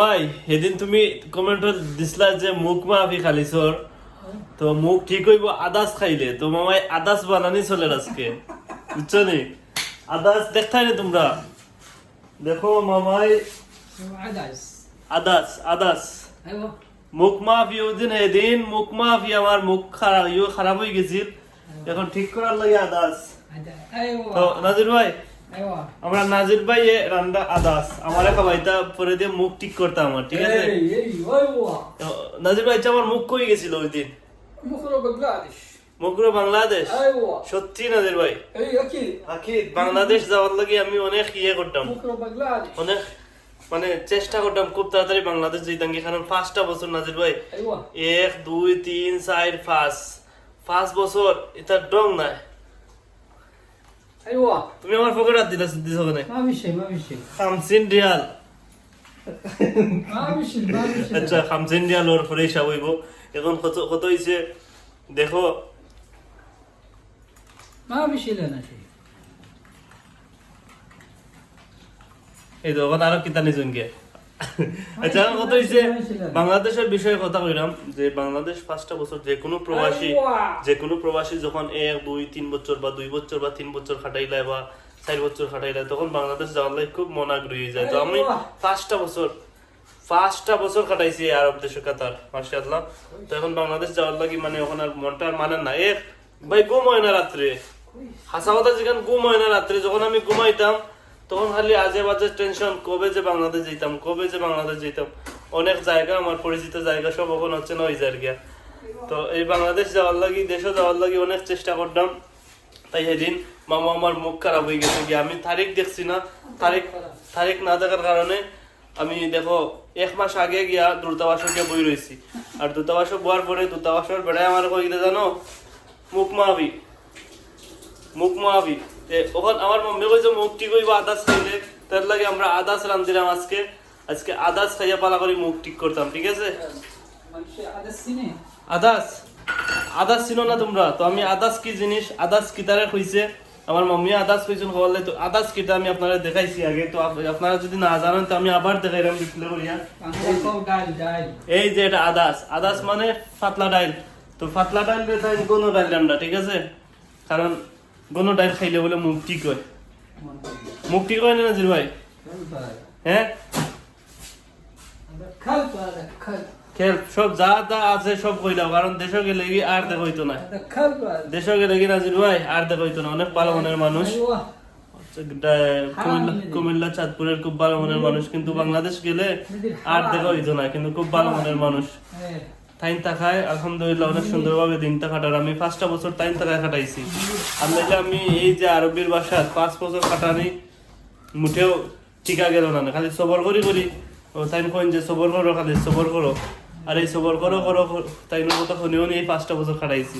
ভাই সেদিন তুমি কমেন্টত দিছিলা যে মুখ মাফি খালিছর তো মুখ ঠিক হইব আদাস খাইলে তো মামাই আদাস বানানি চলে আজকে বুঝছো নি আদাস দেখতাই না তোমরা দেখো মামাই আদাস আদাস মুখ মাফি ওদিন সেদিন মুখ মাফি আমার মুখ খারাপ হয়ে গেছিল এখন ঠিক করার লাগে আদাস তো নাজির ভাই আমরা নাজির ভাই রান্না আদাস আমারে খাবাইতা পরে দিয়ে মুখ ঠিক করতে আমার ঠিক আছে নাজির ভাই আমার মুখ কই গেছিল ওই দিন মুখরো বাংলাদেশ সত্যি নাজির ভাই আকিদ বাংলাদেশ যাওয়ার লাগে আমি অনেক ইয়ে করতাম অনেক মানে চেষ্টা করতাম খুব তাড়াতাড়ি বাংলাদেশ যেতাম কারণ 5টা বছর নাজির ভাই 1 2 3 4 5 বছর এটা ডং নাই তুমি আমার পকেট হাত দিছ কেন খামসিন রিয়াল আচ্ছা খামসিন রিয়াল ওর পরে হিসাব হইব এখন কত হইছে দেখো এই তখন আরো কিতা নিজনকে আচ্ছা কত হইছে বাংলাদেশের বিষয়ে কথা কইলাম যে বাংলাদেশ 5টা বছর যে কোনো প্রবাসী যখন 1 2 3 বছর বা 2 বছর বা 3 বছর খাটাইলা বা 4 বছর খাটাইলা তখন বাংলাদেশ যাওয়ার লাগে খুব মন আগ্রহী যায় তো আমি 5টা বছর কাটাইছি আরব দেশে কাতার মাশাআল্লাহ তো এখন বাংলাদেশ যাওয়ার লাগি মানে ওখানে আর মনটা আর মানে না ভাই ঘুম হয় না রাত্রে হাসা কথা যেখানে ঘুম হয় না রাত্রে যখন আমি ঘুমাইতাম তখন খালি আজে বাজে টেনশন কবে যে বাংলাদেশ যেতাম অনেক জায়গা আমার পরিচিত জায়গা সব এখন হচ্ছে না ওই জায়গা তো এই বাংলাদেশ যাওয়ার লাগি দেশে যাওয়ার লাগি অনেক চেষ্টা করতাম তাই সেদিন মামা আমার মুখ খারাপ হয়ে গেছে কি আমি তারিখ দেখছি না তারিখ না দেখার কারণে আমি দেখো 1 মাস আগে গিয়া দূতাবাসে গিয়ে বই রয়েছি আর দূতাবাসে বোয়ার পরে দূতাবাসের বেড়ায় আমার কইতে জানো মুখ মাহাবি ওখানে আমার মম্মি কইছে মুখ ঠিক হইব আদাস খাইলে তার লাগে আমরা আদাস রান্ধিলাম আজকে আদাস খাইয়া পালা করে মুখ ঠিক করতাম ঠিক আছে আদাস চিনো না তোমরা তো আমি আদাস কি জিনিস আদাস কিতারে কইছে আমার মম্মি আদাস কইছেন বললে তো আদাস কিটা আমি আপনারা দেখাইছি আগে তো আপনারা যদি না জানেন তো আমি আবার দেখাইলাম ডিসপ্লে করিয়া এই যে এটা আদাস মানে পাতলা ডাল তো পাতলা ডাল তাই কোনো ডাল আমরা ঠিক আছে কারণ কোনো ডাল খাইলে বলে মুখ ঠিক হয় না নাজির ভাই হ্যাঁ খেল সব যা আছে সব কইলাম কারণ দেশে গেলে কি আর দেখা হইতো না দেশে গেলে কি নাজির ভাই আর দেখা হইতো না অনেক ভালো মনের মানুষ কুমিল্লা চাঁদপুরের খুব ভালো মনের মানুষ কিন্তু বাংলাদেশ গেলে আর দেখা হইতো না কিন্তু খুব ভালো মনের মানুষ তাইন তাকায় আলহামদুলিল্লাহ অনেক সুন্দরভাবে দিনটা কাটার আমি 5টা বছর তাইন তাকায় কাটাইছি আমি এই যে আরবির ভাষার 5 বছর কাটানি মুঠেও ঠিকা গেল না খালি সবর করি ও তাই কইন যে সবর করো আর এই সবর করো তাই কথা শুনেও এই 5টা বছর কাটাইছি